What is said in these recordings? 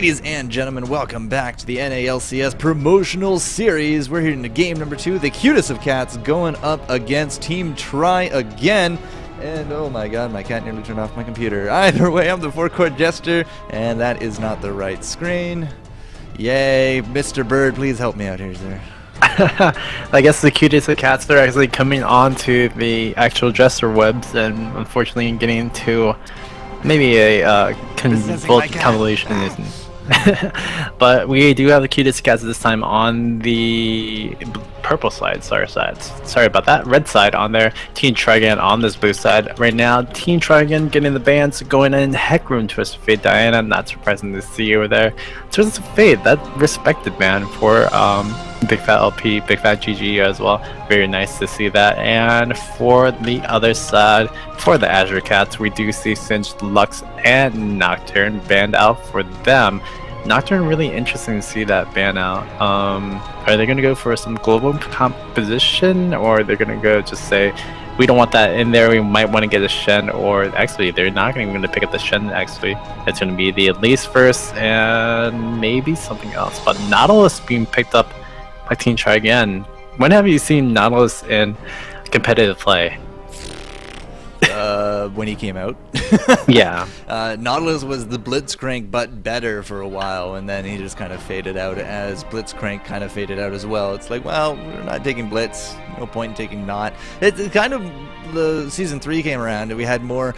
Ladies and gentlemen, welcome back to the NA LCS Promotional Series. We're here in the game number 2, the cutest of cats, going up against Team Try again. And oh my god, my cat nearly turned off my computer. Either way, I'm the FourCourtJester, and that is not the right screen. Yay, Mr. Bird, please help me out here, sir. I guess the cutest of cats are actually coming onto the actual dresser webs and unfortunately getting into maybe a convolution isn't. But we do have the cutest cats this time on the purple side, sorry about that, red side on there. Team Trigon on this blue side. Right now, Team Trigon getting the bans, going in Heck Room, Twisted Fate, Diana, not surprising to see over there. Twisted Fate, that respected man for Big Fat LP, Big Fat GG as well. Very nice to see that. And for the other side, for the Azure Cats, we do see Singed, Lux, and Nocturne banned out for them. Nocturne, really interesting to see that ban out. Are they going to go for some global composition, or they're going to go just say, we don't want that in there, we might want to get a Shen, or actually they're not even going to pick up the Shen actually. It's going to be the Elise first, and maybe something else. But Nautilus being picked up by Team Try again. When have you seen Nautilus in competitive play? When he came out. Yeah. Nautilus was the Blitzcrank but better for a while, and then he just kind of faded out as Blitzcrank kind of faded out as well. It's like, well, we're not taking Blitz, no point in taking Not. It's kind of, the Season 3 came around and we had more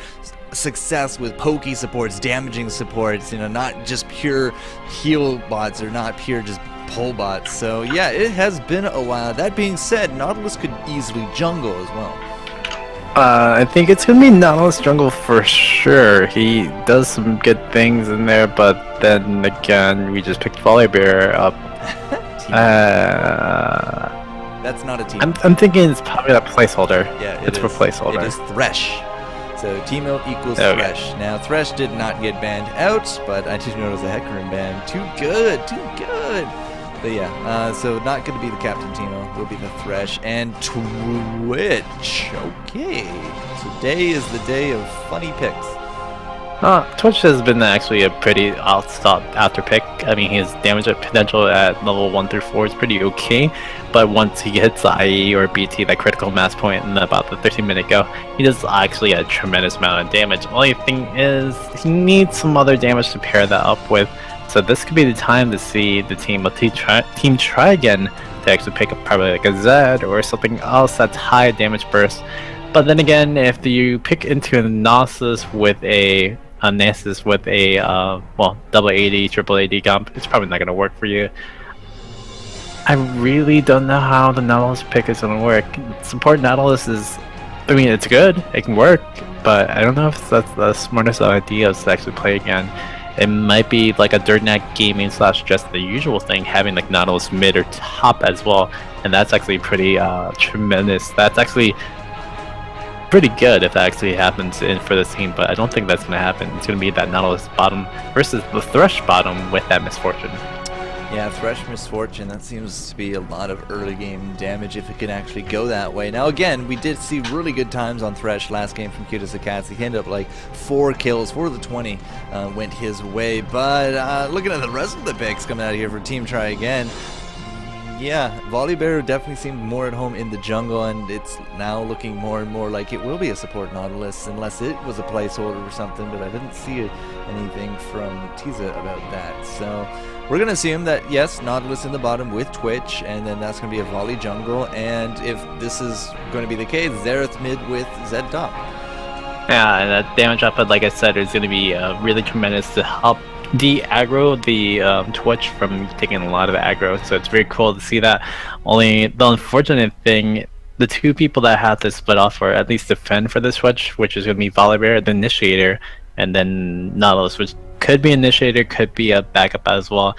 success with pokey supports, damaging supports, you know, not just pure heal bots or not pure just pull bots. So yeah, it has been a while. That being said, Nautilus could easily jungle as well. I think it's gonna be Nautilus jungle for sure. He does some good things in there, but then again, we just picked Volibear up. That's not a team. I'm thinking it's probably a placeholder. Yeah, it's for placeholder. It is Thresh. So Teemo equals Thresh. Now Thresh did not get banned out, but I just noticed a Heck Room ban. Too good. But yeah, so not going to be the Captain Teemo, will be the Thresh and Twitch. Okay, today is the day of funny picks. Twitch has been actually a pretty outsought after pick. I mean, his damage potential at level 1 through 4 is pretty okay, but once he hits the IE or BT, that critical mass point in about the 13-minute go, he does actually a tremendous amount of damage. Only thing is, he needs some other damage to pair that up with. So this could be the time to see the team of Team Try again to actually pick up probably like a Zed or something else that's high damage burst. But then again, if you pick into a Nasus with a well, double AD, triple AD comp, it's probably not going to work for you. I really don't know how the Nautilus pick is going to work. Support Nautilus is, I mean, it's good, it can work, but I don't know if that's the smartest idea to actually play again. It might be like a Dirtnat gaming / just the usual thing, having like Nautilus mid or top as well, and that's actually pretty tremendous. That's actually pretty good if that actually happens for this team, but I don't think that's going to happen. It's going to be that Nautilus bottom versus the Thresh bottom with that Misfortune. Yeah, Thresh Misfortune, that seems to be a lot of early game damage if it can actually go that way. Now again, we did see really good times on Thresh last game from Cutest of Cats. He ended up like 4 kills, 4 of the 20 went his way, but looking at the rest of the picks coming out of here for Team Try again, yeah, Volibear definitely seemed more at home in the jungle, and it's now looking more and more like it will be a support Nautilus unless it was a placeholder or something, but I didn't see anything from Tiza about that. So we're going to assume that, yes, Nautilus in the bottom with Twitch, and then that's going to be a Volley jungle, and if this is going to be the case, Xerath mid with Zed top. Yeah, and that damage output, like I said, is going to be really tremendous to help de-aggro the Twitch from taking a lot of aggro, so it's very cool to see that. Only the unfortunate thing, the two people that have to split off or at least defend for this Twitch, which is going to be Volibear, the Initiator, and then Nautilus, which could be Initiator, could be a backup as well.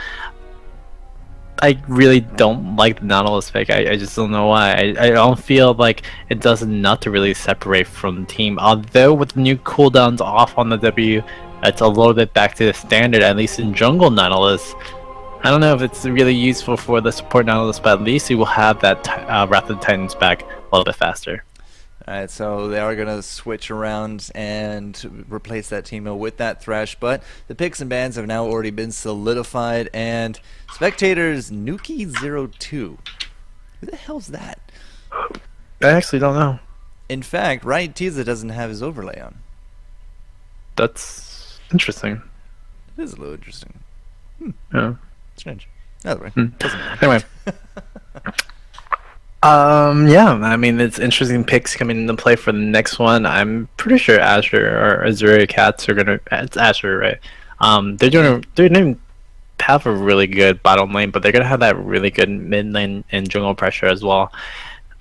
I really don't like the Nautilus pick. I just don't know why. I don't feel like it does enough to really separate from the team. Although with new cooldowns off on the W, it's a little bit back to the standard, at least in jungle Nautilus. I don't know if it's really useful for the support Nautilus, but at least you will have that Wrath of the Titans back a little bit faster. Alright, so they are going to switch around and replace that Teemo with that Thresh, but the picks and bans have now already been solidified, and Spectators Nuki02. Who the hell's that? I actually don't know. In fact, Riot Games doesn't have his overlay on. That's interesting. It is a little interesting. Yeah. Strange. Another way. Anyway. Yeah, I mean, it's interesting picks coming into play for the next one. I'm pretty sure Azure or Azure Cats are gonna. It's Azure, right? They're doing have a really good bottom lane, but they're gonna have that really good mid lane and jungle pressure as well.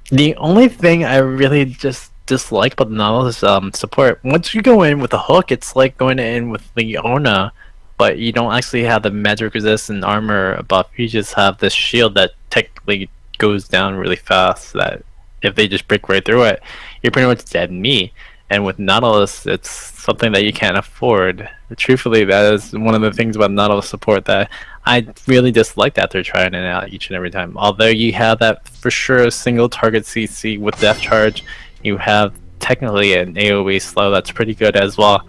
The only thing I really just dislike about the Nautilus support, once you go in with a hook, it's like going in with Leona, but you don't actually have the magic resistant armor buff. You just have this shield that technically goes down really fast, that if they just break right through it, you're pretty much dead meat. And with Nautilus, it's something that you can't afford. Truthfully, that is one of the things about Nautilus support that I really dislike, that they're trying it out each and every time. Although you have that for sure single target CC with Death Charge, you have technically an AoE slow that's pretty good as well.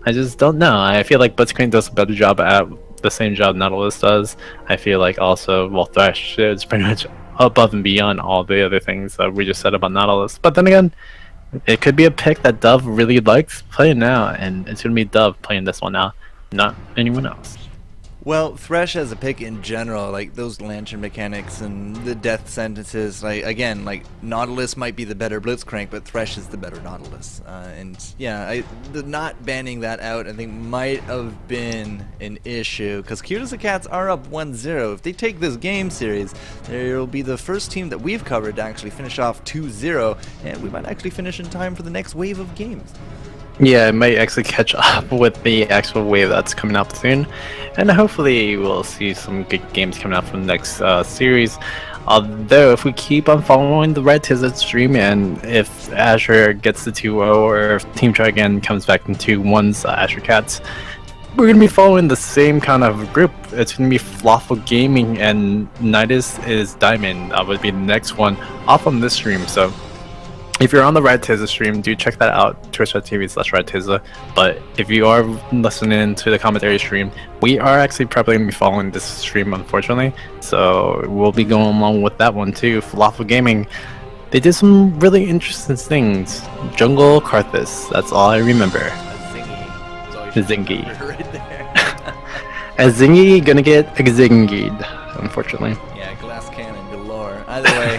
I just don't know. I feel like Blitzcrank does a better job at the same job Nautilus does. I feel like also, well, Thresh is pretty much above and beyond all the other things that we just said about Nautilus. But then again, it could be a pick that Dove really likes playing now, and it's going to be Dove playing this one now, not anyone else. Well, Thresh as a pick in general, like those lantern mechanics and the death sentences, like again, like Nautilus might be the better Blitzcrank, but Thresh is the better Nautilus. And yeah, the not banning that out, I think, might have been an issue, because Cutest Cats are up 1-0. If they take this game series, there will be the first team that we've covered to actually finish off 2-0, and we might actually finish in time for the next wave of games. Yeah, it might actually catch up with the actual wave that's coming up soon, and hopefully we'll see some good games coming out from the next series. Although, if we keep on following the Red Tizzard stream, and if Azure gets the 2-0, or if Team Try Again comes back into 2-1's Azure Cats, we're going to be following the same kind of group. It's going to be Flawful Gaming, and Nidus is Diamond. That would be the next one off on this stream, so if you're on the Riot Games stream, do check that out, twitch.tv/Riot Games. But if you are listening to the commentary stream, we are actually probably going to be following this stream, unfortunately. So we'll be going along with that one too. Falafel Gaming, they did some really interesting things. Jungle Karthus, that's all I remember. A Zingy. Right there. A Zingy gonna get Zingied, unfortunately. Yeah, glass cannon galore. Either way,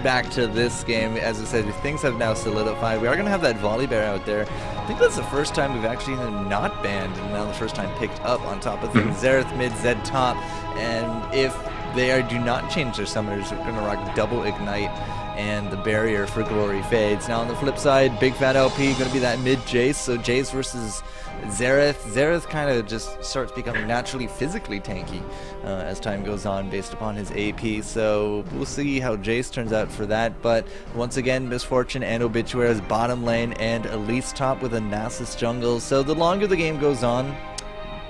back to this game. As I said, things have now solidified. We are going to have that volley bear out there. I think that's the first time we've actually not banned, and now the first time picked up on top of things. Xerath mid, Zed top, and if they do not change their summoners, we're going to rock double ignite and the barrier for Glory Fades. Now on the flip side, Big Fat LP going to be that mid Jace, so Jace versus Xerath. Xerath kind of just starts becoming naturally physically tanky as time goes on based upon his AP, so we'll see how Jace turns out for that. But once again, Misfortune and Obituary's bottom lane, and Elise top with a Nasus jungle, so the longer the game goes on,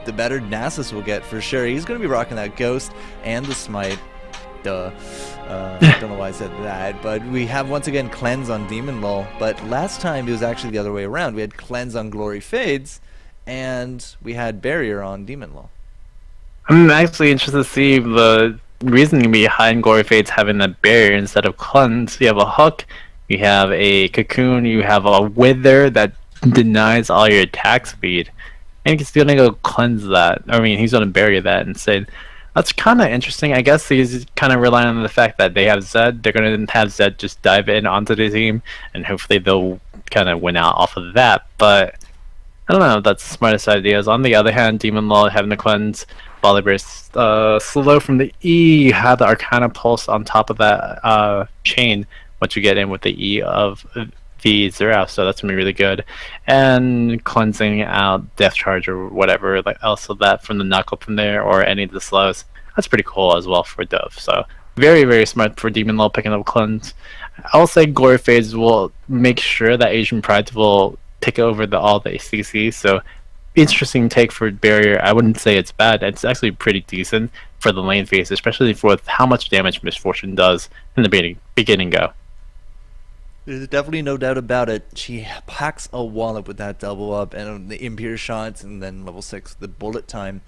the better Nasus will get for sure. He's going to be rocking that Ghost and the Smite. Duh. Don't know why I said that, but we have once again Cleanse on Demon Lol, but last time it was actually the other way around. We had Cleanse on Glory Fades, and we had Barrier on Demon Lol. I'm actually interested to see the reasoning behind Glory Fades having that barrier instead of Cleanse. You have a Hook, you have a Cocoon, you have a Wither that denies all your attack speed, and he's gonna go Cleanse that. I mean, he's gonna barrier that instead. That's kind of interesting. I guess he's kind of relying on the fact that they have Zed. They're going to have Zed just dive in onto the team, and hopefully they'll kind of win out off of that. But I don't know if that's the smartest ideas. On the other hand, Demon Law having the Cleanse, Volibear's slow from the E, you have the Arcana Pulse on top of that chain, once you get in with the E of the Xerath, so that's going to be really good. And cleansing out Death Charge or whatever, like also that from the knuckle from there, or any of the slows. That's pretty cool as well for Dove. So very, very smart for Demon Law picking up Cleanse. I'll say Glory Phase will make sure that Asian Pride will take over all the ACC. So interesting take for Barrier. I wouldn't say it's bad. It's actually pretty decent for the lane phase, especially with how much damage Misfortune does in the beginning go. There's definitely no doubt about it. She packs a wallop with that double up and the impure shots, and then level 6 the bullet time.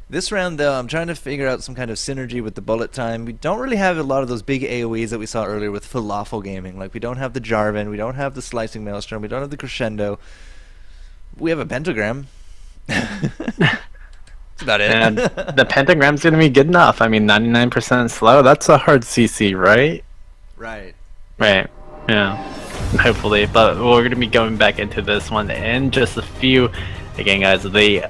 This round, though, I'm trying to figure out some kind of synergy with the bullet time. We don't really have a lot of those big AoEs that we saw earlier with Falafel Gaming. Like, we don't have the Jarvan, we don't have the Slicing Maelstrom, we don't have the Crescendo. We have a Pentagram. That's about it. And the Pentagram's going to be good enough. I mean, 99% slow, that's a hard CC, right? Right. Right, yeah. Hopefully, but we're going to be going back into this one in just a few. Again, guys, the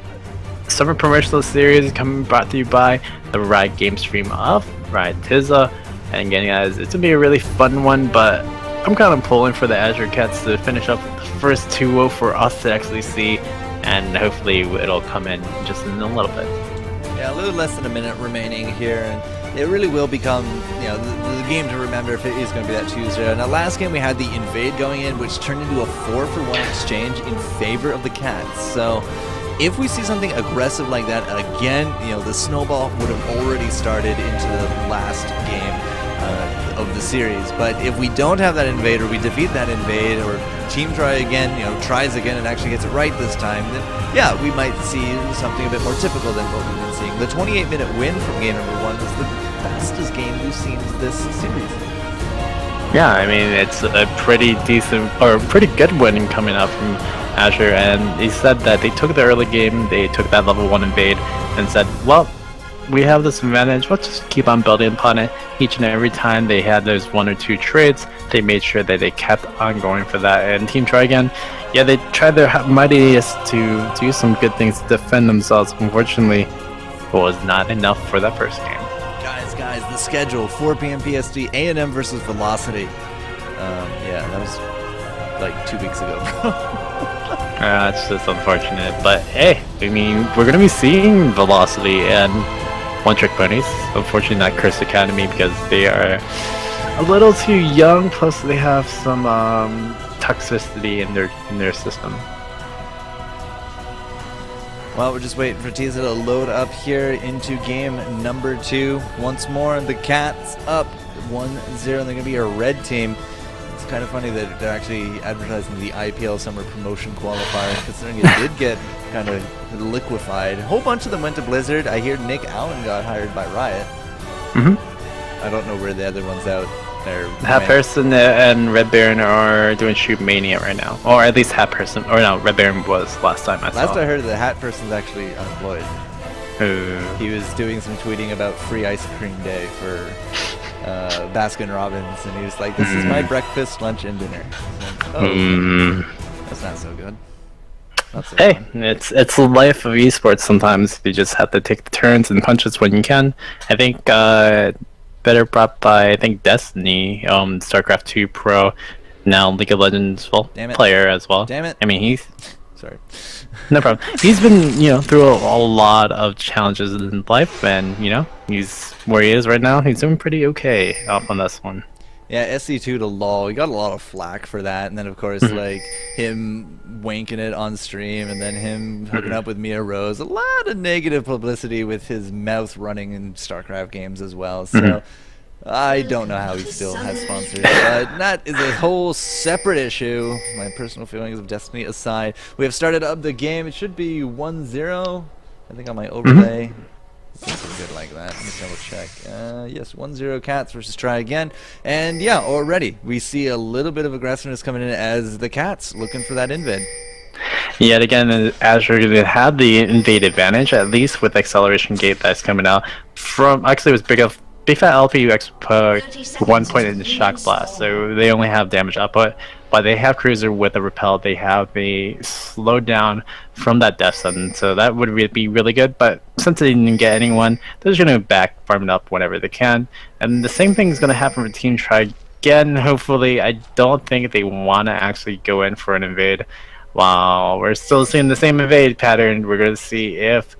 Summer Promotional Series brought to you by the Riot Games stream of Riot Tizza. And again, guys, it's gonna be a really fun one, but I'm kind of pulling for the Azure Cats to finish up the first 2-0 for us to actually see, and hopefully it'll come in just in a little bit. Yeah, a little less than a minute remaining here, and it really will become, you know, the game to remember if it is going to be that Tuesday. Now, last game we had the invade going in, which turned into a 4-for-1 exchange in favor of the Cats. So if we see something aggressive like that again, you know, the snowball would have already started into the last game of the series. But if we don't have that invade, or we defeat that invade, or team try again, you know, tries again and actually gets it right this time, then yeah, we might see something a bit more typical than what we've been seeing. The 28-minute win from game number 1 was the fastest game we've seen this series. Yeah, I mean, it's a pretty decent, or pretty good win coming up from Azure, and he said that they took the early game, they took that level 1 invade, and said, well, we have this advantage, let's just keep on building upon it. Each and every time they had those 1 or 2 trades, they made sure that they kept on going for that. And Team Try Again, yeah, they tried their mightiest to do some good things to defend themselves. Unfortunately, it was not enough for that first game. Guys, the schedule, 4 p.m. PST, A&M versus Velocity. Yeah, that was like 2 weeks ago. It's just unfortunate, but hey, I mean, we're going to be seeing Velocity and One Trick Ponies. Unfortunately not Curse Academy, because they are a little too young, plus they have some toxicity in their system. Well, we're just waiting for Tiza to load up here into game number 2. Once more, the Cats up 1-0. They're going to be a red team. It's kind of funny that they're actually advertising the IPL Summer Promotion Qualifiers, considering it did get kind of liquefied. A whole bunch of them went to Blizzard. I hear Nick Allen got hired by Riot. I don't know where the other one's out. Hat Person and Red Baron are doing Shoot Mania right now, or at least Hat Person, or no, Red Baron was last time I saw. Last I heard, the Hat Person's actually unemployed. He was doing some tweeting about free ice cream day for Baskin Robbins, and he was like, "This is my breakfast, lunch, and dinner." So, that's not so good. Hey, it's the life of esports. Sometimes you just have to take the turns and punches when you can. I think better brought by, I think, Destiny, StarCraft 2 Pro, now League of Legends player as well. Damn it. I mean, he's... Sorry. No problem. He's been, you know, through a lot of challenges in life, and, you know, he's where he is right now. He's doing pretty okay off on this one. Yeah, SC2 to LoL, he got a lot of flack for that, and then of course like him wanking it on stream, and then him hooking up with Mia Rose. A lot of negative publicity with his mouth running in StarCraft games as well. So I don't know how he still has sponsors, but that is a whole separate issue. My personal feelings of Destiny aside, we have started up the game. It should be 1-0. I think on my overlay. Something good like that. Let me double check. Yes, 1-0 Cats versus Try Again. And yeah, already we see a little bit of aggressiveness coming in as the Cats looking for that invade. Yet again, Azure had the invade advantage, at least with Acceleration Gate that's coming out from... Actually, it was Big Fat LP put 1 point in the Shock Blast, so they only have damage output. But they have Cruiser with a Repel. They have the slow down from that Death Sudden, so that would be really good. But since they didn't get anyone, they're just going to back farm it up whenever they can. And the same thing is going to happen for Team Try Again. Hopefully, I don't think they want to actually go in for an invade. While we're still seeing the same invade pattern, we're going to see if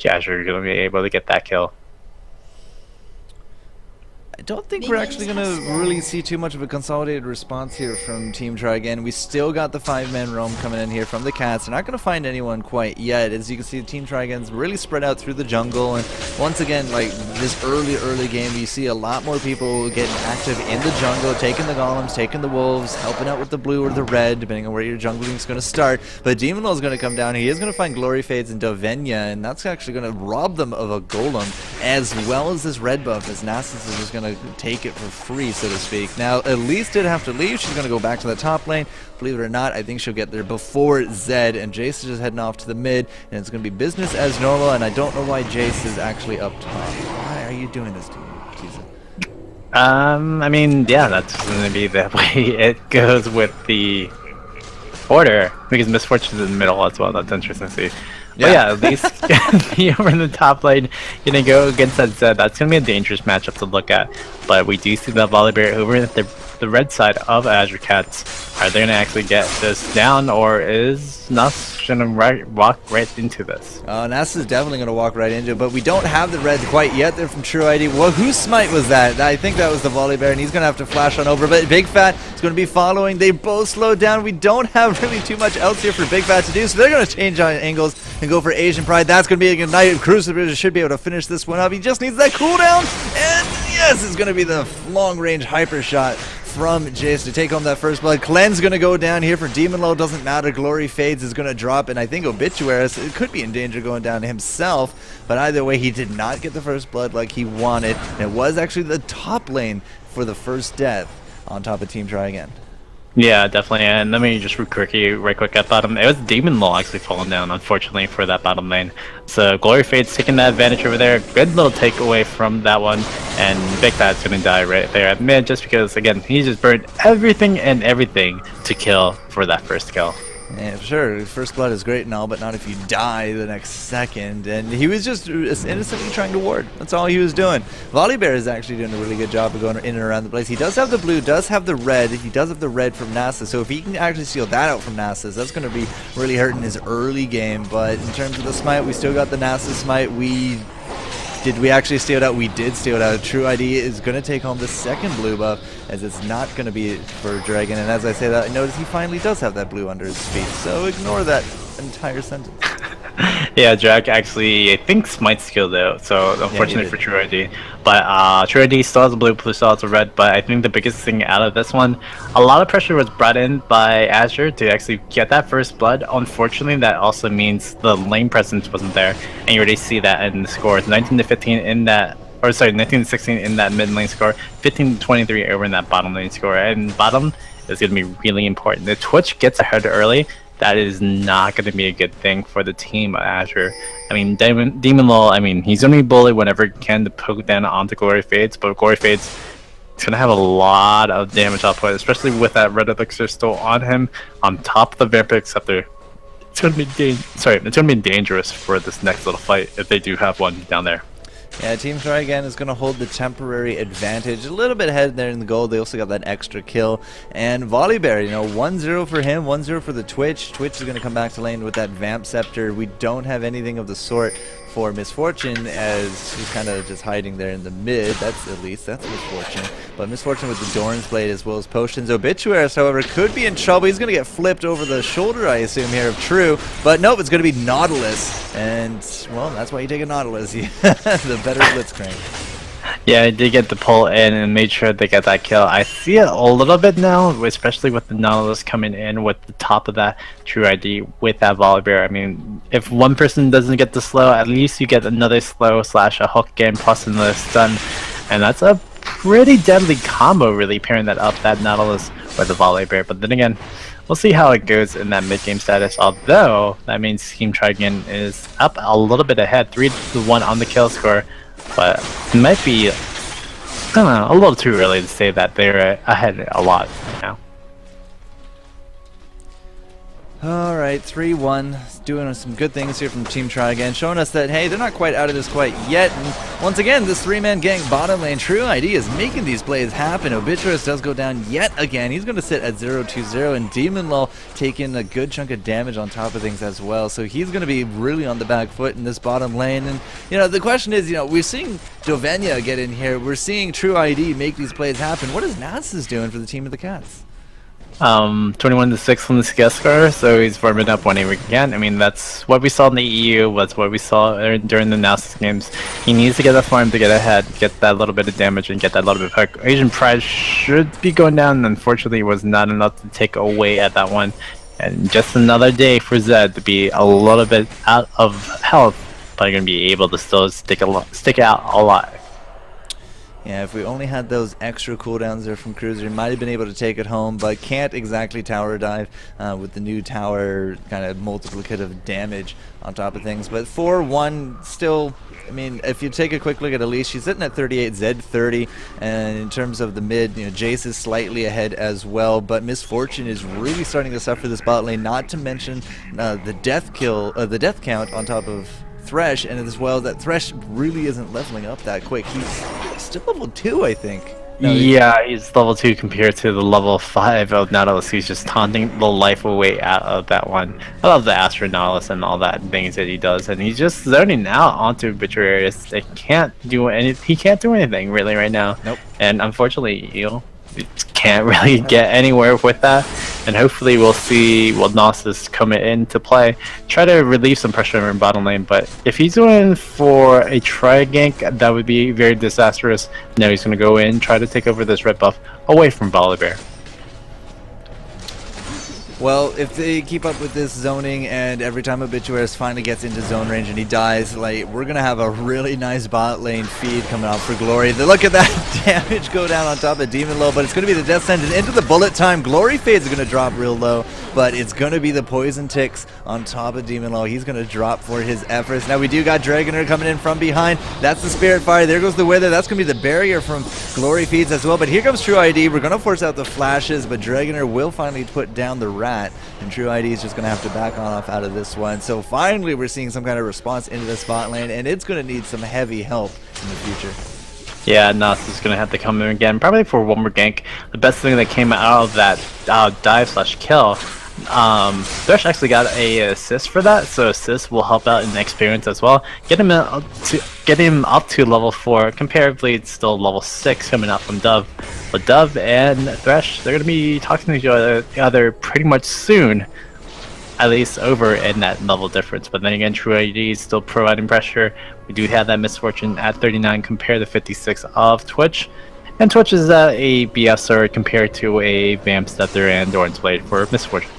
Azure are going to be able to get that kill. I don't think we're actually going to really see too much of a consolidated response here from Team Try Again. We still got the 5-man roam coming in here from the Cats. They're not going to find anyone quite yet. As you can see, Team Try Again's really spread out through the jungle. And once again, like this early game, you see a lot more people getting active in the jungle, taking the golems, taking the wolves, helping out with the blue or the red, depending on where your jungling is going to start. But Demon Lord is going to come down. He is going to find Glory Fades and Dovenya, and that's actually going to rob them of a golem, as well as this red buff, as Nasus is just going to take it for free, so to speak. Now, Elise did have to leave. She's going to go back to the top lane. Believe it or not, I think she'll get there before Zed, and Jace is just heading off to the mid, and it's going to be business as normal, and I don't know why Jace is actually up top. Why are you doing this to me, Jesus? I mean, yeah, that's going to be the way it goes with the order, because Miss Fortune's in the middle as well. That's interesting to see. Yeah, at least be over in the top lane, gonna go against that Zed. That's gonna be a dangerous matchup to look at. But we do see that Volibear over at the red side of Azure Cats. Are they gonna actually get this down, or is Nas gonna walk right into this? Nas is definitely gonna walk right into it, but we don't have the red quite yet. They're from True ID. Well, whose smite was that? I think that was the Volibear, and he's gonna have to flash on over. But Big Fat is gonna be following. They both slowed down. We don't have really too much else here for Big Fat to do, so they're gonna change on angles and go for Asian Pride. That's gonna be a Ignite. Crucible should be able to finish this one up. He just needs that cooldown, and yes, it's gonna be the long-range hyper shot from Jace to take home that first blood. Cleanse going to go down here for Demon Low. Doesn't matter. Glory Fades is going to drop, and I think Obituaris could be in danger going down himself. But either way, he did not get the first blood like he wanted. And it was actually the top lane for the first death on top of Team Try Again. Yeah, definitely. And let me just right quick at bottom. It was Demon Law actually falling down, unfortunately, for that bottom lane. So Glory Fade's taking that advantage over there. Good little takeaway from that one. And Big Fat's gonna die right there at mid, just because, again, he just burned everything to kill for that first kill. Yeah, sure, first blood is great and all, but not if you die the next second. And he was just innocently trying to ward. That's all he was doing. Volibear is actually doing a really good job of going in and around the place. He does have the blue, does have the red. He does have the red from Nasus. So if he can actually steal that out from Nasus, that's going to be really hurting his early game. But in terms of the smite, we still got the Nasus smite. Did we actually steal it out? We did steal it out. True ID is going to take home the second blue buff, as it's not going to be for Dragon. And as I say that, I notice he finally does have that blue under his feet. So ignore that entire sentence. Yeah, Drag actually, I think, smite skill though, so unfortunately for True ID. But True ID still has a blue still has a red, but I think the biggest thing out of this one, a lot of pressure was brought in by Azure to actually get that first blood. Unfortunately, that also means the lane presence wasn't there, and you already see that in the scores. 19-15 in that, or sorry, 19-16 in that mid lane score, 15-23 over in that bottom lane score, and bottom is going to be really important. If Twitch gets ahead early, that is not going to be a good thing for the team of Azure. I mean, Demon Law, I mean, he's going to be bullied whenever he can to poke down onto Glory Fades, but Glory Fades is going to have a lot of damage output, especially with that red elixir still on him, on top of the Vampire Acceptor. It's going to be dangerous for this next little fight if they do have one down there. Yeah, Team Try Again is going to hold the temporary advantage. A little bit ahead there in the gold. They also got that extra kill. And Volibear, you know, 1-0 for him, 1-0 for the Twitch. Twitch is going to come back to lane with that Vamp Scepter. We don't have anything of the sort for Misfortune, as he's kind of just hiding there in the mid. That's Misfortune. But Misfortune with the Dorn's Blade as well as potions. Obituaris, however, could be in trouble. He's going to get flipped over the shoulder, I assume, here of True. But nope, it's going to be Nautilus. And, well, that's why you take a Nautilus. The better Blitzcrank. Yeah, I did get the pull in and made sure they get that kill. I see it a little bit now, especially with the Nautilus coming in with the top of that True ID with that Volibear. I mean, if one person doesn't get the slow, at least you get another slow / a hook game plus another stun. And that's a pretty deadly combo, really, pairing that up, that Nautilus with the Volibear. But then again, we'll see how it goes in that mid-game status, although that means Team Try Again is up a little bit ahead, 3-1 on the kill score. But it might be, I don't know, a little too early to say that they're ahead a lot right now. Alright, 3-1, doing some good things here from Team Try Again, showing us that, hey, they're not quite out of this quite yet. And once again, this three-man gang bottom lane, True ID is making these plays happen. Obituous does go down yet again. He's going to sit at 0-2-0, and Demon Lull taking a good chunk of damage on top of things as well. So he's going to be really on the back foot in this bottom lane. And, you know, the question is, you know, we're seeing Dovenya get in here. We're seeing True ID make these plays happen. What is Nasus doing for the team of the Cats? 21-6 from the Skeskar, so he's farming up whenever he can. I mean, that's what we saw in the EU, that's what we saw during the Nasus games. He needs to get a farm to get ahead, get that little bit of damage, and get that little bit of hook. Asian Pride should be going down, and unfortunately was not enough to take away at that one. And just another day for Zed to be a little bit out of health, but going to be able to still stick out a lot. Yeah, if we only had those extra cooldowns there from Cruiser, he might have been able to take it home, but can't exactly tower dive with the new tower kind of multiplicative damage on top of things. But 4-1 still, I mean, if you take a quick look at Elise, she's sitting at 38, Zed 30, and in terms of the mid, you know, Jace is slightly ahead as well, but Misfortune is really starting to suffer this bot lane, not to mention the death count on top of Thresh, and as well that Thresh really isn't leveling up that quick. He's still level 2, I think. No, yeah, he's level 2 compared to the level 5 of Nautilus. He's just taunting the life away out of that one. I love the Astro Nautilus and all that things that he does, and he's just zoning out onto Betrayers. They can't do he can't do anything really right now. Nope. And unfortunately, you know, can't really get anywhere with that, and hopefully we'll see Nasus come into play, try to relieve some pressure in bottom lane. But if he's going for a try gank, that would be very disastrous. Now he's going to go in, try to take over this red buff away from Volibear. Well, if they keep up with this zoning, and every time Obituaris finally gets into zone range and he dies, like, we're going to have a really nice bot lane feed coming out for Glory. Look at that damage go down on top of Demon Lull, but it's going to be the Death Sentence into the bullet time. Glory Fade's going to drop real low, but it's going to be the Poison Ticks on top of Demon Lull. He's going to drop for his efforts. Now we do got Dragoner coming in from behind. That's the Spirit Fire. There goes the Wither. That's going to be the barrier from Glory Feeds as well, but here comes True ID. We're going to force out the flashes, but Dragoner will finally put down the Rat. And True ID is just going to have to back on off out of this one. So finally we're seeing some kind of response into the spot lane, and it's going to need some heavy help in the future. Yeah, Nas is going to have to come in again, probably for one more gank. The best thing that came out of that dive/kill, Thresh actually got a assist for that, so assist will help out in the experience as well. Get him up to level 4. Comparatively, it's still level 6 coming out from Dove. But Dove and Thresh, they're going to be talking to each other pretty much soon, at least over in that level difference. But then again, True ID is still providing pressure. We do have that Misfortune at 39 compared to 56 of Twitch. And Twitch is a BF sword compared to a Vamp Scepter and Doran's Blade for Misfortune.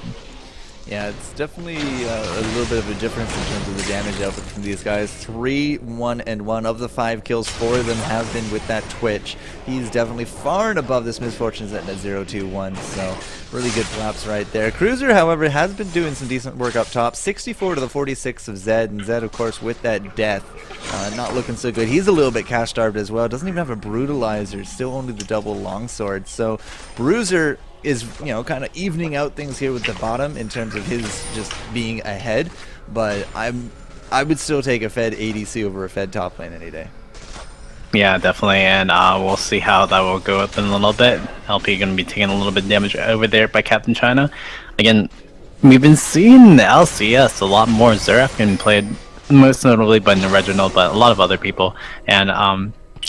Yeah, it's definitely a little bit of a difference in terms of the damage output from these guys. 3, 1, and 1 of the 5 kills, 4 of them have been with that Twitch. He's definitely far and above this Misfortune at 0-2-1, so really good collapse right there. Cruiser, however, has been doing some decent work up top. 64 to the 46 of Zed, and Zed, of course, with that death, not looking so good. He's a little bit cash starved as well. Doesn't even have a Brutalizer, still only the double longsword. So Bruiser is, you know, kind of evening out things here with the bottom in terms of his just being ahead, but I would still take a Fed ADC over a Fed top lane any day. Yeah, definitely, and we'll see how that will go up in a little bit. LP going to be taking a little bit of damage over there by Captain China. Again, we've been seeing the LCS a lot more. Xerath getting played, most notably by Reginald, but a lot of other people, and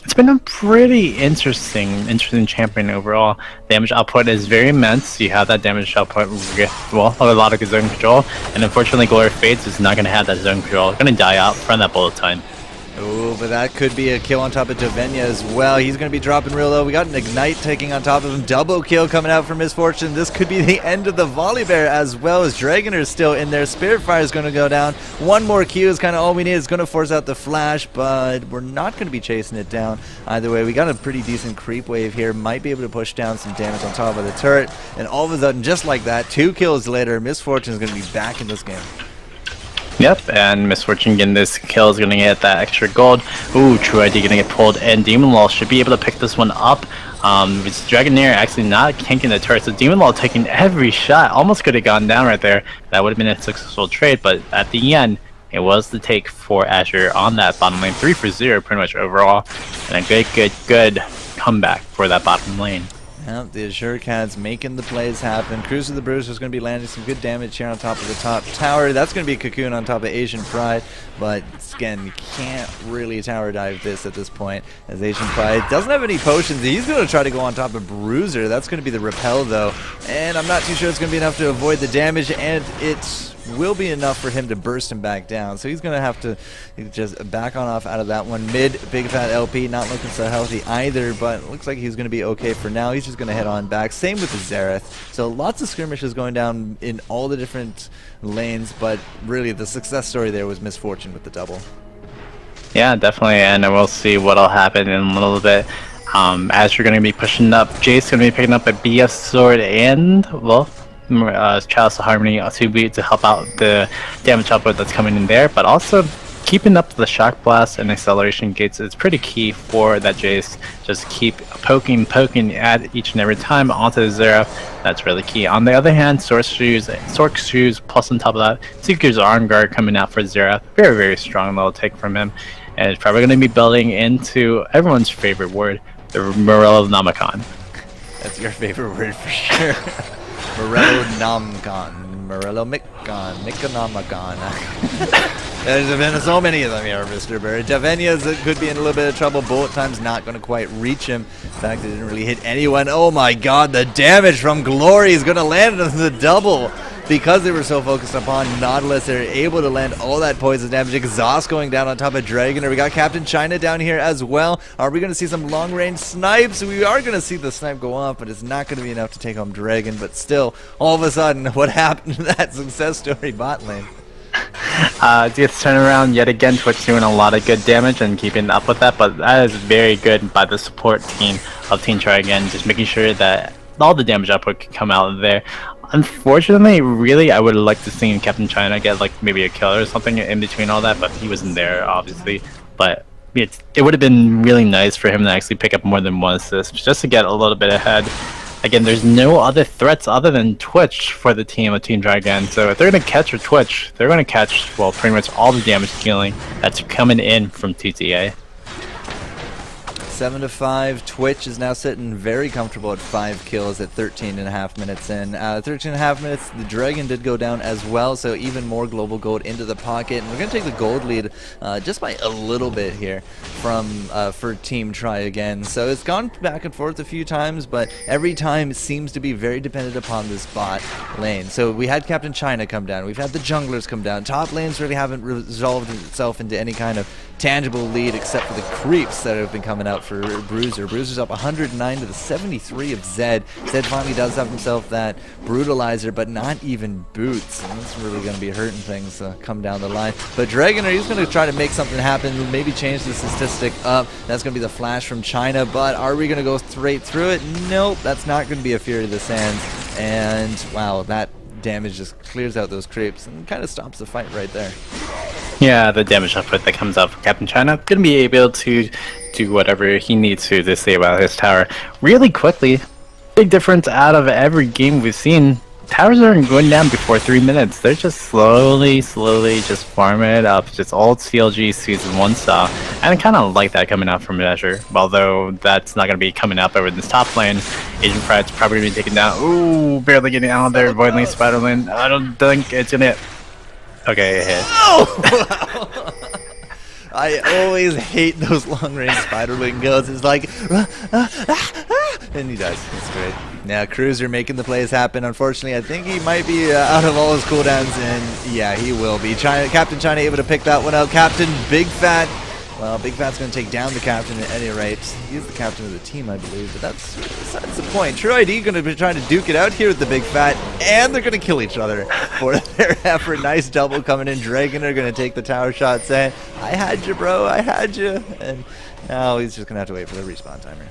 it's been a pretty interesting champion overall. Damage output is very immense. You have that damage output with, well, a lot of zone control, and unfortunately Glory Fates is not going to have that zone control. Going to die out from that bullet time. Oh, but that could be a kill on top of Dovenya as well. He's going to be dropping real low. We got an Ignite taking on top of him. Double kill coming out from Misfortune. This could be the end of the Volibear as well, as Dragoner is still in there. Spirit Fire is going to go down. One more Q is kind of all we need. It's going to force out the flash, but we're not going to be chasing it down. Either way, we got a pretty decent creep wave here. Might be able to push down some damage on top of the turret. And all of a sudden, just like that, 2 kills later, Misfortune is going to be back in this game. Yep, and Misfortune getting this kill is going to get that extra gold. Ooh, True ID going to get pulled, and Demon Law should be able to pick this one up. With Dragonair actually not tanking the turret, so Demon Law taking every shot. Almost could have gone down right there. That would have been a successful trade, but at the end, it was the take for Azure on that bottom lane. 3 for 0 pretty much overall, and a good comeback for that bottom lane. Yep, the Azure Cats making the plays happen. Cruiser the Bruiser is going to be landing some good damage here on top of the top tower. That's going to be a Cocoon on top of Asian Pride, but again, you can't really tower dive this at this point, as Asian Pride doesn't have any potions. He's going to try to go on top of Bruiser. That's going to be the repel though, and I'm not too sure it's going to be enough to avoid the damage, and it will be enough for him to burst him back down. So he's going to have to just back on off out of that one. Mid, Big Fat LP, not looking so healthy either, but it looks like he's going to be okay for now. He's just going to head on back. Same with the Xerath. So lots of skirmishes going down in all the different lanes, but really the success story there was Misfortune with the double. Yeah, definitely, and we'll see what'll happen in a little bit. As you're going to be pushing up, Jace going to be picking up a BF sword and, well, Chalice of Harmony to help out the damage output that's coming in there, but also keeping up the shock blast and acceleration gates is pretty key for that Jace. Just keep poking at each and every time onto the Xerath. That's really key. On the other hand, Sork Shoes plus on top of that, Seeker's Arm Guard coming out for Xerath. Very strong little take from him, and it's probably going to be building into everyone's favorite word, the Morello Nomicon. That's your favorite word for sure. Morello Nomicon. Morello Micon. Miconomicon. There's been so many of them here, Mr. Bird. Davenia could be in a little bit of trouble. Bullet time's not going to quite reach him. In fact, it didn't really hit anyone. Oh my god, the damage from Glory is going to land on the double. Because they were so focused upon Nautilus, they're able to land all that poison damage. Exhaust going down on top of Dragonair. We got Captain China down here as well. Are we going to see some long-range snipes? We are going to see the snipe go off, but it's not going to be enough to take home Dragon. But still, all of a sudden, what happened to that success story bot lane? This turnaround yet again, Twitch doing a lot of good damage and keeping up with that, but that is very good by the support team of Team Try Again, just making sure that all the damage output can come out of there. Unfortunately, really, I would like to see Captain China get like maybe a kill or something in between all that, but he wasn't there, obviously. But it would have been really nice for him to actually pick up more than one assist, just to get a little bit ahead. Again, there's no other threats other than Twitch for the team of Team Dragon, so if they're going to catch a Twitch, they're going to catch, well, pretty much all the damage dealing that's coming in from TTA. 7-5. Twitch is now sitting very comfortable at 5 kills at 13.5 minutes in. 13.5 minutes, the Dragon did go down as well, so even more global gold into the pocket. And we're going to take the gold lead just by a little bit here from for Team Try Again. So it's gone back and forth a few times, but every time it seems to be very dependent upon this bot lane. So we had Captain China come down, we've had the junglers come down. Top lanes really haven't resolved itself into any kind of tangible lead except for the creeps that have been coming out for Bruiser. Bruiser's up 109 to the 73 of Zed. Zed finally does have himself that brutalizer, but not even boots. And that's really going to be hurting things come down the line. But Dragonair, he's going to try to make something happen, maybe change the statistic up. That's going to be the flash from China, but are we going to go straight through it? Nope, that's not going to be a Fury of the Sands. And wow, that damage just clears out those creeps and kind of stops the fight right there. Yeah, the damage output that comes out from Captain China going to be able to do whatever he needs to stay about his tower really quickly. Big difference out of every game we've seen. Towers aren't going down before 3 minutes. They're just slowly just farming it up. Just old CLG Season 1 style. And I kind of like that coming out from Azure. Although that's not going to be coming up over this top lane. Asian Pride's probably going to be taken down. Ooh, barely getting out of there. Void Link Spider-Lane. I don't think it's going to hit. Okay, it hit. Oh! I always hate those long-range Spider-Link goes. It's like, and he dies. That's great. Now, Cruiser making the plays happen. Unfortunately, I think he might be out of all his cooldowns, and yeah, he will be. Captain China able to pick that one out. Captain Big Fat. Well, Big Fat's going to take down the captain at any rate. He's the captain of the team, I believe, but that's the point. True ID going to be trying to duke it out here with the Big Fat, and they're going to kill each other for their effort. Nice double coming in. Dragon are going to take the tower shot, saying, I had you, bro, I had you. And now he's just going to have to wait for the respawn timer.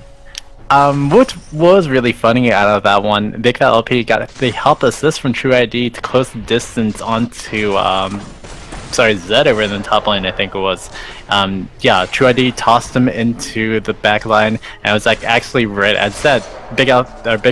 What was really funny out of that one, Big Fat LP got the help assist from True ID to close the distance onto sorry, Zed over in the top lane, I think it was. Yeah, True ID tossed him into the back line, and it was like actually right as Zed. Big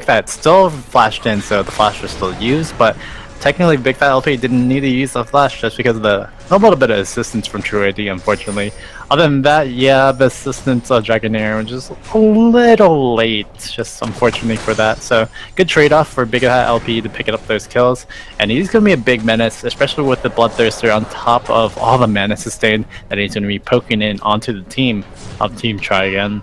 Fat still flashed in, so the flash was still used, but technically Big Fat LP didn't need to use the flash just because of a little bit of assistance from True ID, unfortunately. Other than that, yeah, the assistance of Dragonair was just a little late, just unfortunately for that. So good trade-off for Big Fat LP to pick up those kills, and he's going to be a big menace, especially with the Bloodthirster on top of all the mana sustain that he's going to be poking in onto the team of Team Try Again.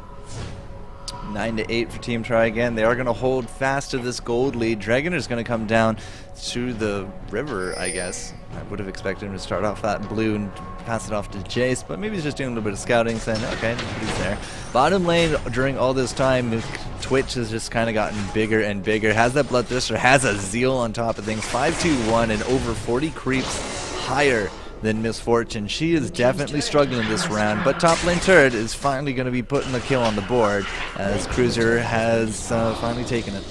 9-8 for Team Try Again. They are going to hold fast to this gold lead. Dragonair's going to come down to the river, I guess. I would have expected him to start off that blue and pass it off to Jace, but maybe he's just doing a little bit of scouting, saying, okay, he's there. Bottom lane, during all this time, Twitch has just kind of gotten bigger and bigger. Has that Bloodthirster, has a Zeal on top of things. 5-2-1 and over 40 creeps higher than Miss Fortune. She is definitely struggling this round, but top lane turret is finally going to be putting the kill on the board as Cruiser has finally taken it.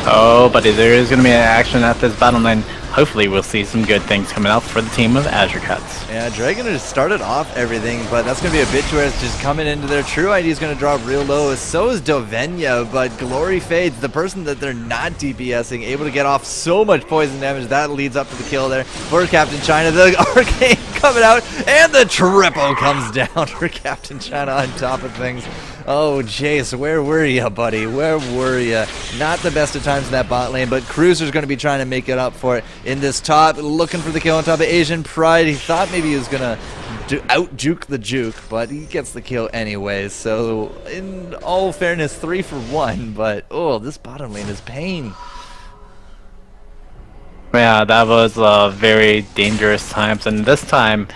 Oh, but there is going to be an action at this bottom lane. Hopefully we'll see some good things coming out for the team of Azure Cats. Yeah, Dragon has started off everything, but that's going to be a bit where it's just coming into their True ID is going to drop real low. So is Dovenya, but Glory Fades, the person that they're not DPSing, able to get off so much poison damage. That leads up to the kill there for Captain China. The Arcane coming out, and the triple comes down for Captain China on top of things. Oh, Jace, where were you, buddy? Where were you? Not the best of times in that bot lane, but Cruiser's going to be trying to make it up for it in this top, looking for the kill on top of Asian Pride. He thought maybe he was going to out-juke the juke, but he gets the kill anyways. So, in all fairness, 3 for 1, but, oh, this bottom lane is pain. Yeah, that was very dangerous times, and this time,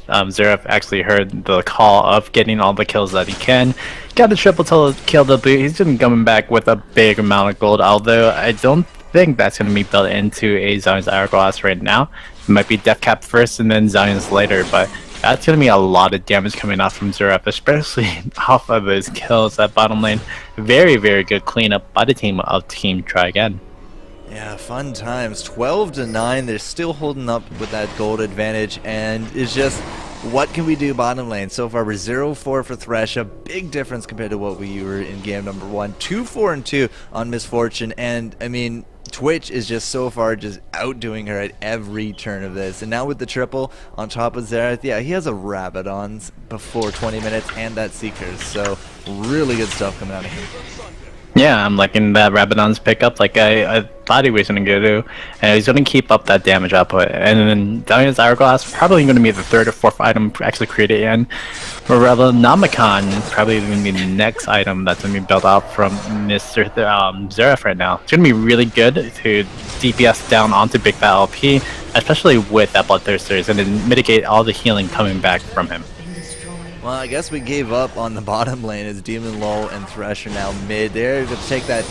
Zeref actually heard the call of getting all the kills that he can. Got the triple kill the boot. He's just coming back with a big amount of gold, although I don't think that's going to be built into a Zion's Hourglass right now. It might be Death Cap first and then Zion's later, but that's going to be a lot of damage coming out from Zeref, especially off of his kills at bottom lane. Very, very good cleanup by the team of Team Try Again. Yeah, fun times. 12-9. They're still holding up with that gold advantage, and it's just, what can we do bottom lane? So far, we're 0-4 for Thresh, a big difference compared to what we were in game number 1. 2-4-2 on Miss Fortune, and I mean, Twitch is just so far just outdoing her at every turn of this. And now with the triple on top of Xerath, yeah, he has a Rabadon's before 20 minutes and that Seekers, so really good stuff coming out of him. Yeah, I'm liking that Rabadon's pickup like I thought he was going to go to, and he's going to keep up that damage output. And then Dahlia's Hourglass probably going to be the 3rd or 4th item actually created in. Revenomicon probably going to be the next item that's going to be built out from Mr. Zeref right now. It's going to be really good to DPS down onto Big Fat LP, especially with that Bloodthirster. It's going to mitigate all the healing coming back from him. Well, I guess we gave up on the bottom lane as Demon Lull and Thresh are now mid. They're going to take that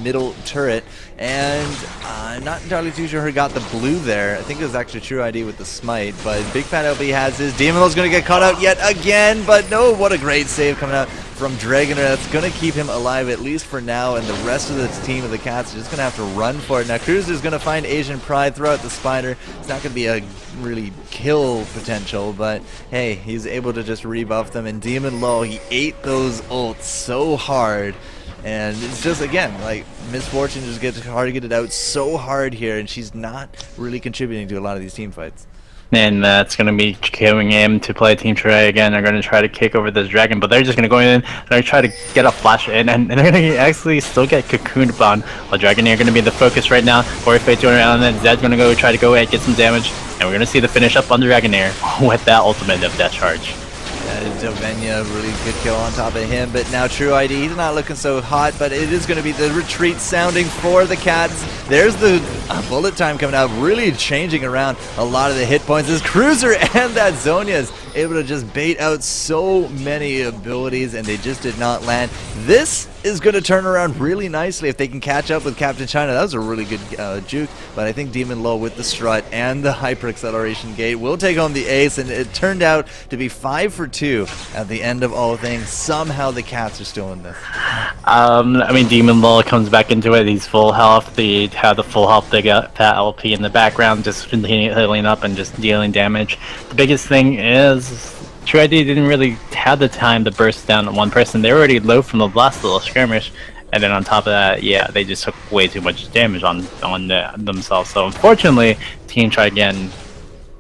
middle turret, and I'm not entirely too sure who got the blue there. I think it was actually True ID with the smite, but Big Fat LP has his. Demon Lull's going to get caught out yet again, but no, what a great save coming out from Dragonair. That's going to keep him alive at least for now, and the rest of the team of the Cats are just going to have to run for it. Now Cruiser's going to find Asian Pride, throw out the spider. It's not going to be a really kill potential, but hey, he's able to just rebuff them, and Demon Lull, he ate those ults so hard. And it's just, again, like, Miss Fortune just gets hard to get it out so hard here, and she's not really contributing to a lot of these team fights. And that's going to be killing him to play Team Try Again. They're going to try to kick over this dragon, but they're just going to go in, they're going to try to get a flash in, and they're going to actually still get cocooned on. While Dragonair are going to be the focus right now. Or Fate's going around, and then Zed's going to go try to go ahead, get some damage, and we're going to see the finish up on Dragonair with that ultimate of Death Charge. Dovenya, really good kill on top of him, but now True ID, he's not looking so hot, but it is going to be the retreat sounding for the Cats. There's the bullet time coming out, really changing around a lot of the hit points. This Cruiser and that Zhonya is able to just bait out so many abilities, and they just did not land. This is going to turn around really nicely if they can catch up with Captain China. That was a really good juke, but I think Demon Low with the strut and the hyper acceleration gate will take home the ace, and it turned out to be 5 for 2 at the end of all things. Somehow the Cats are still in this. I mean, Demon Low comes back into it. He's full health. They have the full health. They got that LP in the background, just healing up and just dealing damage. The biggest thing is True ID didn't really have the time to burst down one person. They were already low from the last little skirmish, and then on top of that, yeah, they just took way too much damage on themselves. So unfortunately, Team Try Again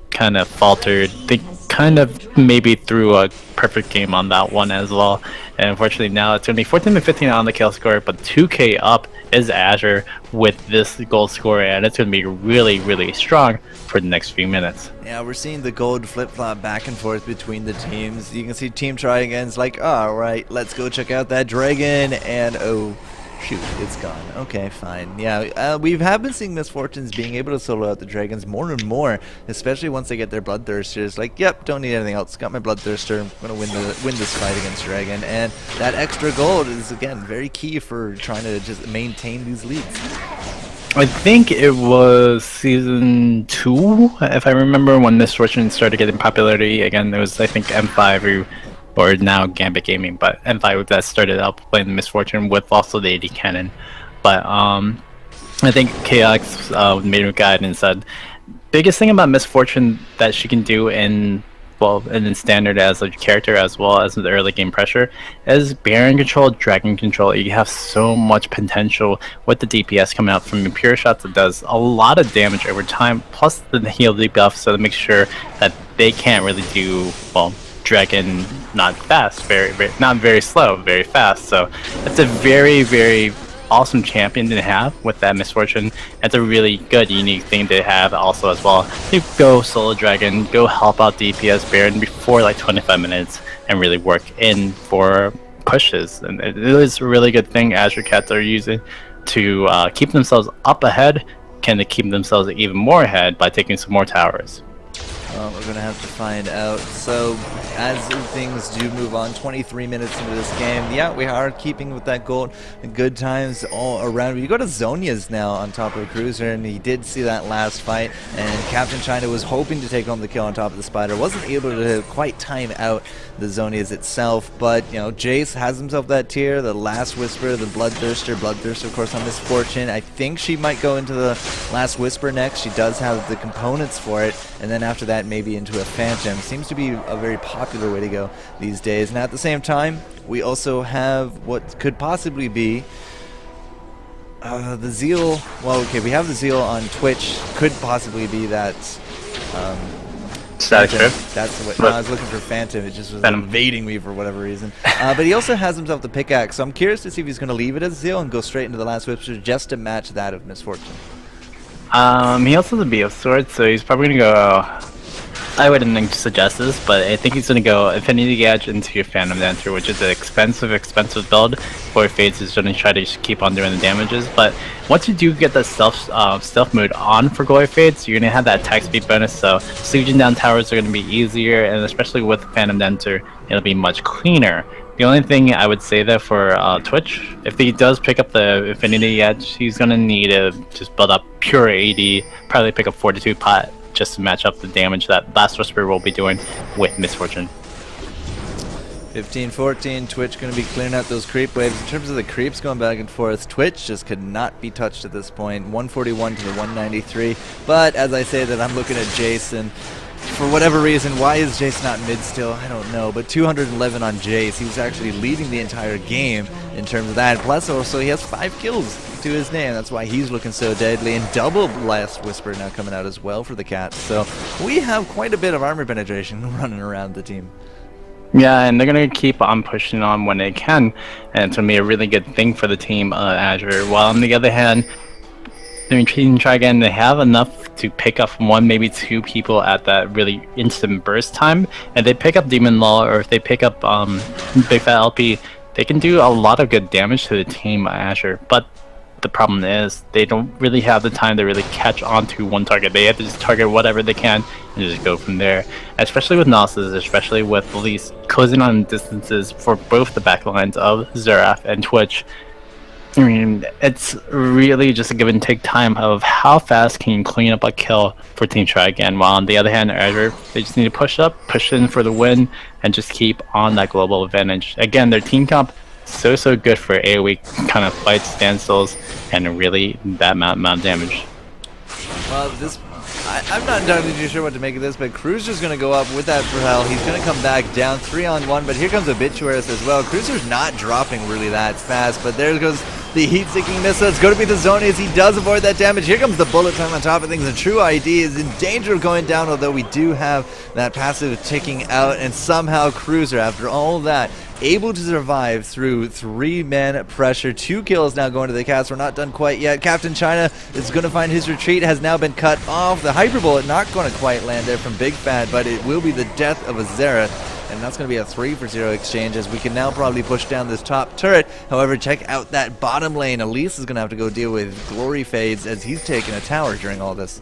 kind of faltered. They kind of maybe threw a perfect game on that one as well. And unfortunately now it's going to be 14-15 on the kill score, but 2k up is Azure with this gold score, and it's going to be really, really strong for the next few minutes. Yeah, we're seeing the gold flip-flop back and forth between the teams. You can see Team Try Again's like, alright, let's go check out that dragon, and oh, shoot, it's gone. Okay, fine. Yeah, we have been seeing Misfortunes being able to solo out the dragons more and more, especially once they get their Bloodthirsters. Like, yep, don't need anything else. Got my Bloodthirster. I'm gonna win this fight against Dragon, and that extra gold is again very key for trying to just maintain these leads. I think it was season 2, if I remember, when Misfortune started getting popularity. Again, it was, I think, M5 or now Gambit Gaming, but M5 that started out playing the Misfortune with also the AD Cannon. But I think KX made a guide and said biggest thing about Misfortune that she can do in standard as a character as well as the early game pressure is Baron control, Dragon control. You have so much potential with the DPS coming out from your pure shots. It does a lot of damage over time, plus the heal debuff, so to make sure that they can't really do, well, Dragon not fast, not very slow, very fast. So it's a very, very awesome champion to have with that Misfortune. It's a really good, unique thing to have also as well. You go solo Dragon, go help out DPS Baron before like 25 minutes and really work in for pushes. And it is a really good thing Azure Cats are using to keep themselves up ahead. Can they keep themselves even more ahead by taking some more towers? Well, we're going to have to find out. So, as things do move on, 23 minutes into this game, yeah, we are keeping with that gold. Good times all around. You go to Zonia's now on top of the Cruiser, and he did see that last fight, and Captain China was hoping to take home the kill on top of the Spider. Wasn't able to quite time out the Zonia's itself, but, you know, Jace has himself that tier, the Last Whisper, the Bloodthirster, of course, on Misfortune. I think she might go into the Last Whisper next. She does have the components for it, and then after that, maybe into a Phantom. Seems to be a very popular way to go these days. And at the same time, we also have what could possibly be the Zeal. Well, okay, we have the Zeal on Twitch. Could possibly be that Static Strip? That's the way. No, I was looking for Phantom. It just was invading me for whatever reason. But he also has himself the pickaxe, so I'm curious to see if he's going to leave it as Zeal and go straight into the Last Whisper just to match that of Misfortune. He also has a B of Swords, so he's probably going to go... I wouldn't suggest this, but I think he's going to go Infinity Gauge into your Phantom Dancer, which is an expensive build. For Fates is going to try to keep on doing the damages, but once you do get the stealth mode on for Glory Fates, you're going to have that attack speed bonus, so sieging down towers are going to be easier, and especially with Phantom Dancer, it'll be much cleaner. The only thing I would say there for Twitch, if he does pick up the Infinity Edge, he's going to need to just build up pure AD, probably pick up Fortitude Pot, just to match up the damage that Last Whisper will be doing with Misfortune. 15-14, Twitch going to be clearing out those creep waves. In terms of the creeps going back and forth, Twitch just could not be touched at this point. 141 to the 193. But as I say that, I'm looking at Jason. For whatever reason, why is Jace not mid still? I don't know. But 211 on Jace. He was actually leading the entire game in terms of that. Plus, also, he has 5 kills to his name. That's why he's looking so deadly. And double Last Whisper now coming out as well for the Cats. So we have quite a bit of armor penetration running around the team. Yeah, and they're going to keep on pushing on when they can. And it's going to be a really good thing for the team, Azure. While on the other hand, they're trying to try again. They have enough to pick up 1, maybe 2 people at that really instant burst time. And they pick up Demon Law, or if they pick up Big Fat LP, they can do a lot of good damage to the team Azure. But the problem is, they don't really have the time to really catch onto one target. They have to just target whatever they can and just go from there. Especially with Gnosis, especially with at least closing on distances for both the backlines of Xerath and Twitch. I mean, it's really just a give and take time of how fast can you clean up a kill for Team Try Again. While on the other hand, Azure, they just need to push up, push in for the win, and just keep on that global advantage. Again, their team comp so good for AoE kind of fights, standstills, and really that amount of damage. Well, I'm not entirely too sure what to make of this, but Cruiser's going to go up with that Propel. He's going to come back down 3-on-1, but here comes Obituaris as well. Cruiser's not dropping really that fast, but there goes the heat-seeking missile. It's going to be the zone as he does avoid that damage. Here comes the bullet time on top of things, and True ID is in danger of going down, although we do have that passive ticking out, and somehow Cruiser, after all that, able to survive through 3-man pressure. 2 kills now going to the cast. We're not done quite yet. Captain China is going to find his retreat, has now been cut off. The Hyper Bullet not going to quite land there from Big Fat, but it will be the death of a Xerath. And that's going to be a 3-for-0 exchange, as we can now probably push down this top turret. However, check out that bottom lane. Elise is going to have to go deal with Glory Fades as he's taking a tower during all this.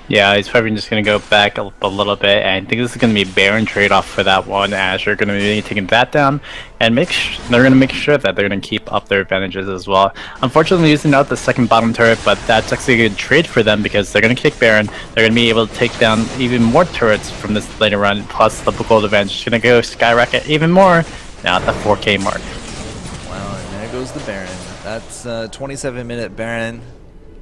Yeah, he's probably just going to go back a little bit, and I think this is going to be a Baron trade-off for that one, as you're going to be taking that down, and they're going to make sure that they're going to keep up their advantages as well. Unfortunately, using out the second bottom turret, but that's actually a good trade for them, because they're going to kick Baron, they're going to be able to take down even more turrets from this later run, plus the gold advantage is going to go skyrocket even more, now at the 4K mark. Wow, and there goes the Baron. That's a 27-minute Baron.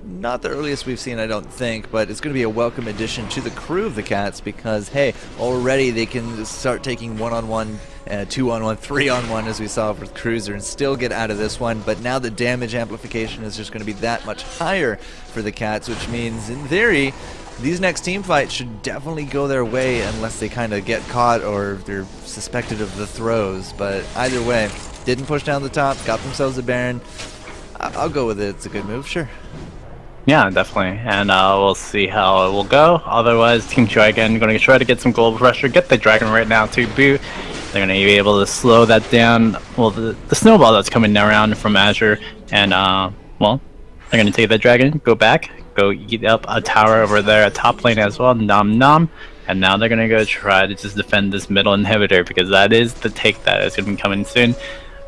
Not the earliest we've seen, I don't think, but it's going to be a welcome addition to the crew of the Cats, because, hey, already they can start taking 1-on-1, 2-on-1, 3-on-1, as we saw with Cruiser, and still get out of this one. But now the damage amplification is just going to be that much higher for the Cats, which means, in theory, these next team fights should definitely go their way unless they kind of get caught or they're suspected of the throws. But either way, didn't push down the top, got themselves a Baron. I'll go with it. It's a good move, sure. Yeah, definitely, and we'll see how it will go. Otherwise, Team Dragon going to try to get some global pressure, get the Dragon right now to boot. They're going to be able to slow that down. Well, the snowball that's coming around from Azure, and well, they're going to take the Dragon, go back, go eat up a tower over there at top lane as well, nom nom. And now they're going to go try to just defend this middle inhibitor, because that is the take that is going to be coming soon.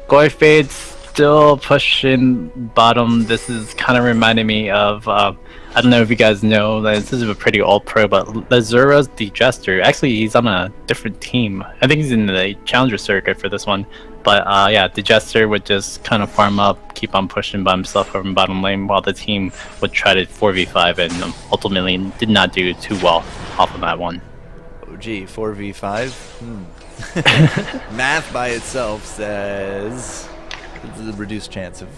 Glory Fades still pushing bottom. This is kind of reminding me of, I don't know if you guys know, this is a pretty old pro, but Lazura's Digester. Actually, he's on a different team. I think he's in the Challenger circuit for this one. But yeah, Digester would just kind of farm up, keep on pushing by himself over in bottom lane, while the team would try to 4v5 and ultimately did not do too well off of that one. Oh gee, 4v5? Math by itself says the reduced chance of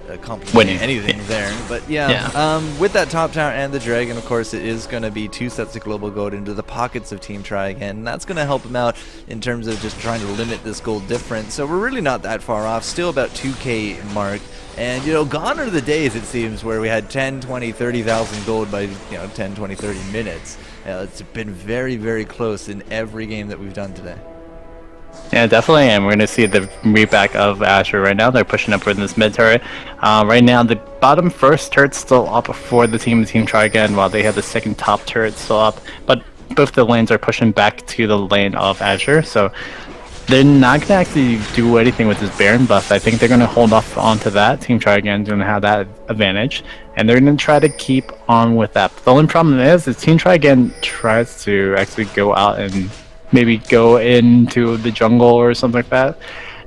accomplishing anything there. But yeah, with that top tower and the Dragon, of course, it is going to be 2 sets of global gold into the pockets of Team Try Again, and that's going to help them out in terms of just trying to limit this gold difference. So we're really not that far off, still about 2K mark. And, you know, gone are the days, it seems, where we had 10, 20, 30,000 gold by, 10, 20, 30 minutes. It's been very, very close in every game that we've done today. Yeah, definitely, and we're going to see the reback of Azure right now. They're pushing up in this mid turret. Right now, the bottom first turret's still up for the Team Try Again, while they have the second top turret still up. But both the lanes are pushing back to the lane of Azure, so they're not going to actually do anything with this Baron buff. I think they're going to hold off onto that. Team Try Again is going to have that advantage, and they're going to try to keep on with that. But the only problem is Team Try Again tries to actually go out and maybe go into the jungle or something like that.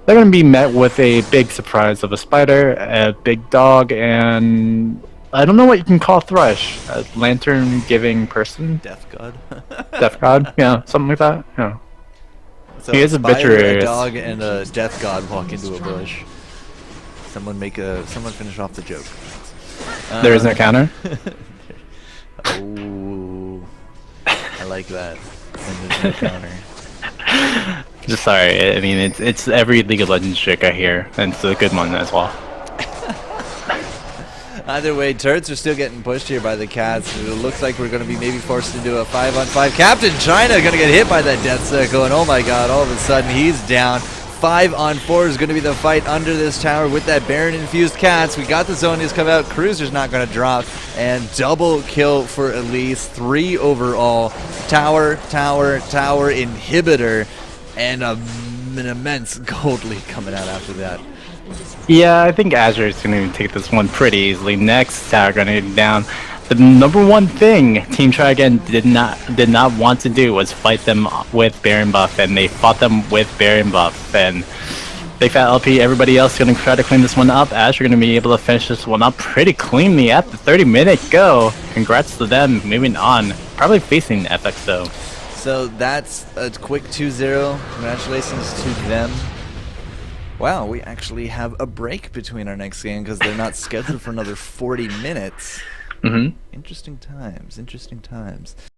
They're going to be met with a big surprise of a spider, a big dog, and I don't know what you can call Thresh. A lantern-giving person? Death God. Death God? Yeah, something like that. Yeah. So he is a spider, a dog, and a Death God walk into a bush. Someone finish off the joke. There is no counter? Oh, I like that. And there's no counter. Just sorry, I mean, it's every League of Legends trick I hear, and it's a good one as well. Either way, turrets are still getting pushed here by the Cats. It looks like we're going to be maybe forced into a 5-on-5. Captain China going to get hit by that death circle, and oh my god, all of a sudden he's down. 5-on-4 is going to be the fight under this tower with that Baron-infused Cats. We got the Zonias come out. Cruiser's not going to drop. And double kill for Elise. 3 overall. Tower, inhibitor. And an immense gold lead coming out after that. Yeah, I think Azure is going to take this one pretty easily. Next tower going to down. The number one thing Team Try Again did not want to do was fight them with Baron buff, and they fought them with Baron buff. And Big Fat LP, everybody else going to try to clean this one up. Azure going to be able to finish this one up pretty cleanly at the 30-minute go. Congrats to them. Moving on, probably facing FXO. So that's a quick 2-0. Congratulations to them. Wow, we actually have a break between our next game because they're not scheduled for another 40 minutes. Interesting times, interesting times.